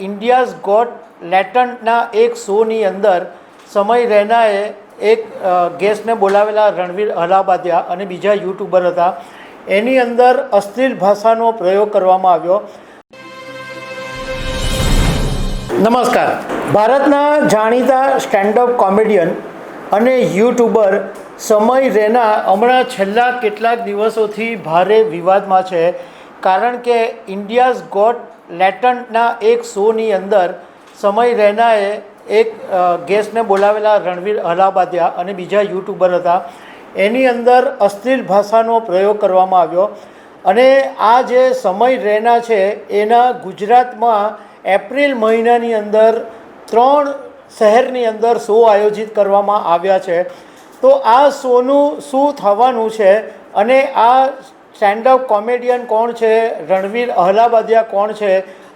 India's got લેટન્ટના એક શોની અંદર સમય રૈનાએ એક ગેસ્ટને બોલાવેલા રણવીર અલાહાબાદિયા અને બીજા યુટ્યુબર હતા. એની અંદર અશ્લીલ ભાષાનો પ્રયોગ કરવામાં આવ્યો. નમસ્કાર. ભારતના જાણીતા સ્ટેન્ડઅપ કોમેડિયન અને યુટ્યુબર સમય રૈના હમણાં છેલ્લા કેટલાક દિવસોથી ભારે વિવાદમાં છે, કારણ કે ઇન્ડિયાઝ ગોટ લેટન્ટના એક શોની અંદર સમય રૈનાએ એક ગેસ્ટને બોલાવેલા રણવીર અલાહાબાદિયા અને બીજા યુટ્યુબર હતા. એની અંદર અશ્લીલ ભાષાનો પ્રયોગ કરવામાં આવ્યો અને આ જે સમય રૈના છે એના ગુજરાતમાં એપ્રિલ મહિનાની અંદર 3 શહેરની અંદર શો આયોજિત કરવામાં આવ્યા છે. તો આ શોનું શું થવાનું છે અને આ સ્ટેન્ડઅપ કોમેડિયન કોણ છે, રણવીર અલાહાબાદિયા કોણ છે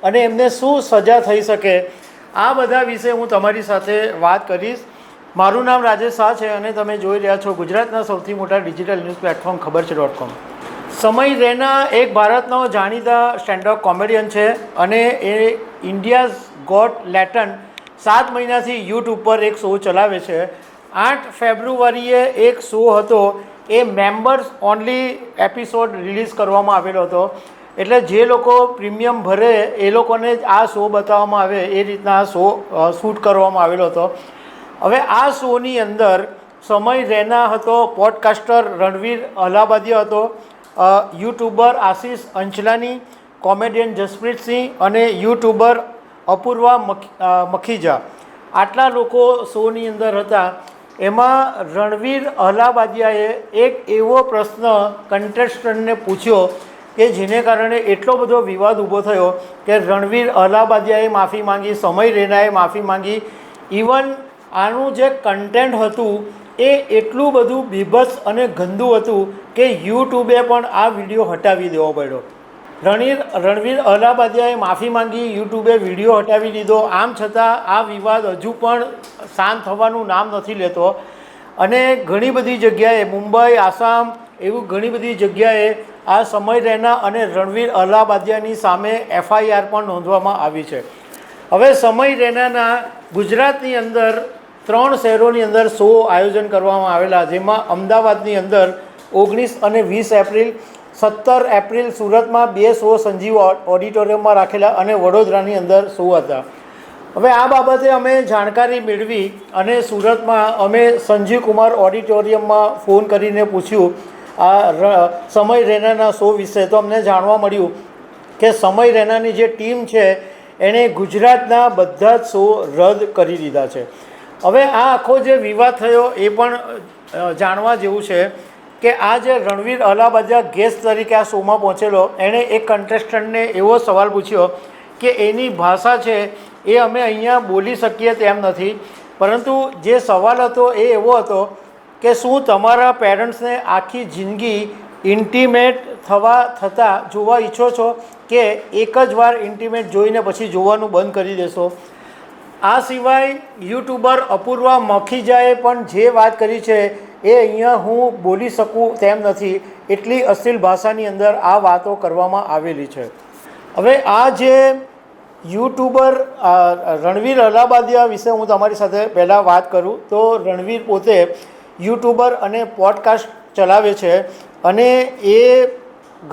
અને એમને શું સજા થઈ શકે, આ બધા વિશે હું તમારી સાથે વાત કરીશ. મારું નામ રાજેશ શાહ છે અને તમે જોઈ રહ્યા છો ગુજરાતના સૌથી મોટા ડિજિટલ ન્યૂઝ પ્લેટફોર્મ ખબરછે.com. સમય રૈના એક ભારતનો જાણીતા સ્ટેન્ડઅપ કોમેડિયન છે અને એ ઇન્ડિયાઝ ગોટ લેટન્ટ 7 મહિનાથી યુટ્યુબ પર એક શો ચલાવે છે. 8 ફેબ્રુઆરીએ એક શો હતો, એ મેમ્બર્સ ઓનલી એપિસોડ રિલીઝ કરવામાં આવેલો હતો. એટલે જે લોકો પ્રીમિયમ ભરે એ લોકોને જ આ શો બતાવવામાં આવે એ રીતના આ શો શૂટ કરવામાં આવેલો હતો. હવે આ શોની અંદર સમય રૈના હતો, પોડકાસ્ટર રણવીર અલાહાબાદિયા હતો, યુટ્યુબર આશિષ અંચલાની, કોમેડિયન જસપ્રીતસિંહ અને યુટ્યુબર અપૂર્વા મખીજા. આટલા લોકો શોની અંદર હતા. એમાં રણવીર અલાહાબાદિયાએ એક એવો પ્રશ્ન કન્ટેસ્ટન્ટને પૂછ્યો કે જેને કારણે એટલો બધો વિવાદ ઊભો થયો કે રણવીર અલાહાબાદિયાએ માફી માંગી, સમય રૈનાએ માફી માંગી. ઇવન આનું જે કન્ટેન્ટ હતું એ એટલું બધું બીભત્સ અને ગંદુ હતું કે યુટ્યુબે પણ આ વિડીયો હટાવી દેવો પડ્યો. રણવીર અલાહાબાદિયાએ માફી માંગી, યુટ્યુબે વિડીયો હટાવી દીધો. આમ છતાં આ વિવાદ હજુ પણ શાંત થવાનું નામ નથી લેતો અને ઘણી બધી જગ્યાએ, મુંબઈ, આસામ, એવું ઘણી બધી જગ્યાએ આ સમય રૈના અને રણવીર અલાહાબાદિયાની સામે FIR પણ નોંધવામાં આવી છે. હવે સમય રૈનાના ગુજરાતની અંદર 3 શહેરોની અંદર શો આયોજન કરવામાં આવેલા, જેમાં અમદાવાદની અંદર 19 અને 20 એપ્રિલ, 17 એપ્રિલ સુરતમાં 2 શો સંજીવ ઓડિટોરિયમમાં રાખેલા અને વડોદરાની અંદર શો હતા. હવે આ બાબતે અમે જાણકારી મેળવી અને સુરતમાં અમે સંજીવ કુમાર ઓડિટોરિયમમાં ફોન કરીને પૂછ્યું આ સમય રૈનાના શો વિશે. તો અમને જાણવા મળ્યું કે સમય રૈનાની જે ટીમ છે એણે ગુજરાતના બધા જ શો રદ કરી દીધા છે. હવે આ આખો જે વિવાદ થયો એ પણ જાણવા જેવું છે કે આ જે રણવીર અલાહાબાદિયા ગેસ્ટ તરીકે આ શોમાં પહોંચેલો, એણે એક કન્ટેસ્ટન્ટને એવો સવાલ પૂછ્યો કે એની ભાષા છે એ અમે અહીંયા બોલી શકીએ તેમ નથી, પરંતુ જે સવાલ હતો એ એવો હતો કે શું તમારા પેરેન્ટ્સને આખી જિંદગી ઇન્ટિમેટ થતાં જોવા ઈચ્છો છો કે એક જ વાર ઇન્ટિમેટ જોઈને પછી જોવાનું બંધ કરી દેશો? આ સિવાય યુટ્યુબર અપૂર્વા મખીજાએ પણ જે વાત કરી છે એ અહીંયા હું બોલી શકું તેમ નથી, એટલી અશ્લીલ ભાષાની અંદર આ વાતો કરવામાં આવેલી છે. હવે આ જે યુટ્યુબર રણવીર અલાહાબાદિયા વિશે હું તમારી સાથે પહેલાં વાત કરું તો રણવીર પોતે યુટ્યુબર અને પોડકાસ્ટ ચલાવે છે અને એ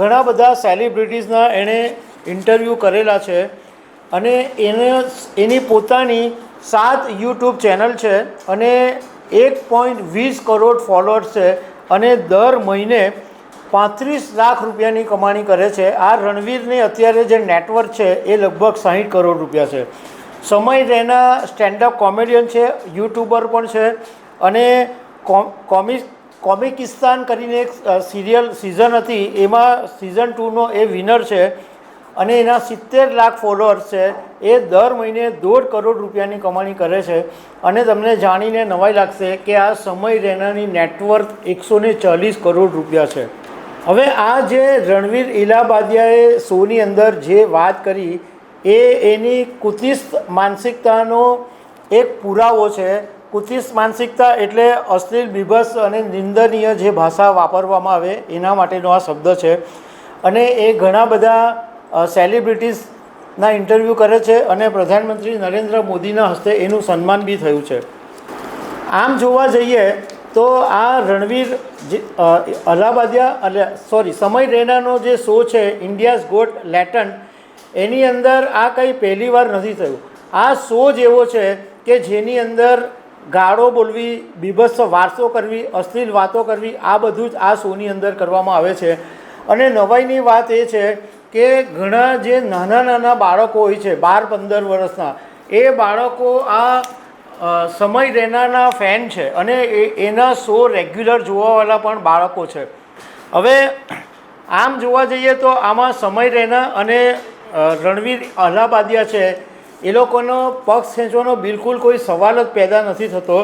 ઘણા બધા સેલિબ્રિટીઝના એણે ઇન્ટરવ્યૂ કરેલા છે અને એની પોતાની 7 યુટ્યુબ ચેનલ છે અને 1.20 કરોડ ફોલોઅર્સ છે અને દર મહિને 35 લાખ રૂપિયાની કમાણી કરે છે. આ રણવીરની અત્યારે જે નેટવર્ક છે એ લગભગ 60 કરોડ રૂપિયા છે. સમય રૈના સ્ટેન્ડઅપ કોમેડિયન છે, યુટ્યુબર પણ છે અને કોમિકિસ્તાન કરીને એક સિરિયલ સિઝન હતી, એમાં સિઝન 2નો એ વિનર છે અને એના 70 લાખ ફોલોઅર્સ છે. એ દર મહિને 1.5 કરોડ રૂપિયાની કમાણી કરે છે અને તમને જાણીને નવાઈ લાગશે કે આ સમય રૈનાની નેટવર્થ 140 કરોડ રૂપિયા છે. હવે આ જે રણવીર અલાહાબાદિયાએ શોની અંદર જે વાત કરી એ એની કુત્સિત માનસિકતાનો એક પુરાવો છે. કુત્સિત માનસિકતા એટલે અશ્લીલ, બીભત્સ અને નિંદનીય જે ભાષા વાપરવામાં આવે એના માટેનો આ શબ્દ છે અને એ ઘણા બધા સેલિબ્રિટીઝ ના ઇન્ટરવ્યૂ કરે છે અને પ્રધાનમંત્રી નરેન્દ્ર મોદીના હસ્તે એનું સન્માન બી થયું છે. આમ જોવા જઈએ તો આ રણવીર સમય રૈનાનો જે શો છે ઇન્ડિયાઝ ગોટ લેટન્ટ, એની અંદર આ કંઈ પહેલી વાર નથી થયું. આ શો જ એવો છે કે જેની અંદર ગાળો બોલવી, બીભત્સ વાર્તો કરવી, અશ્લીલ વાતો કરવી, આ બધું જ આ શોની અંદર કરવામાં આવે છે. અને નવાઈની વાત એ છે કે ઘણા જે નાના નાના બાળકો હોય છે 12-15 વર્ષના, એ બાળકો આ સમય રૈનાના ફેન છે અને એના શો રેગ્યુલર જોવાવાળા પણ બાળકો છે. હવે આમ જોવા જઈએ તો આમાં સમય રૈના અને રણવીર અલાહાબાદિયા છે, એ લોકોનો પક્ષ ખેંચવાનો બિલકુલ કોઈ સવાલ જ પેદા નથી થતો.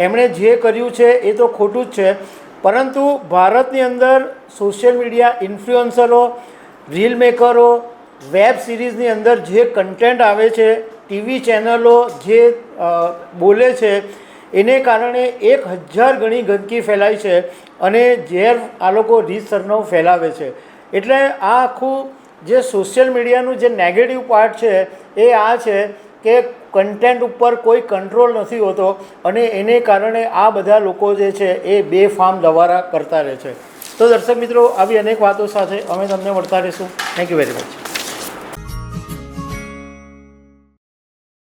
એમણે જે કર્યું છે એ તો ખોટું જ છે, પરંતુ ભારતની અંદર સોશિયલ મીડિયા ઇન્ફ્લુઅન્સરો, રીલ મેકરો, વેબ સિરીઝની અંદર જે કન્ટેન્ટ આવે છે, ટીવી ચેનલો જે બોલે છે, એને કારણે 1000 ગણી ગંદકી ફેલાય છે અને ઝેર આ લોકો રીતસરનો ફેલાવે છે. એટલે આ આખું જે સોશિયલ મીડિયાનું જે નેગેટિવ પાર્ટ છે એ આ છે કે કન્ટેન્ટ ઉપર કોઈ કંટ્રોલ નથી હોતો અને એને કારણે આ બધા લોકો જે છે એ બેફામ દવારા કરતા રહે છે. તો દર્શક મિત્રો, આવી અનેક વાતો સાથે અમે તમને મળતા રહીશું. Thank you very much.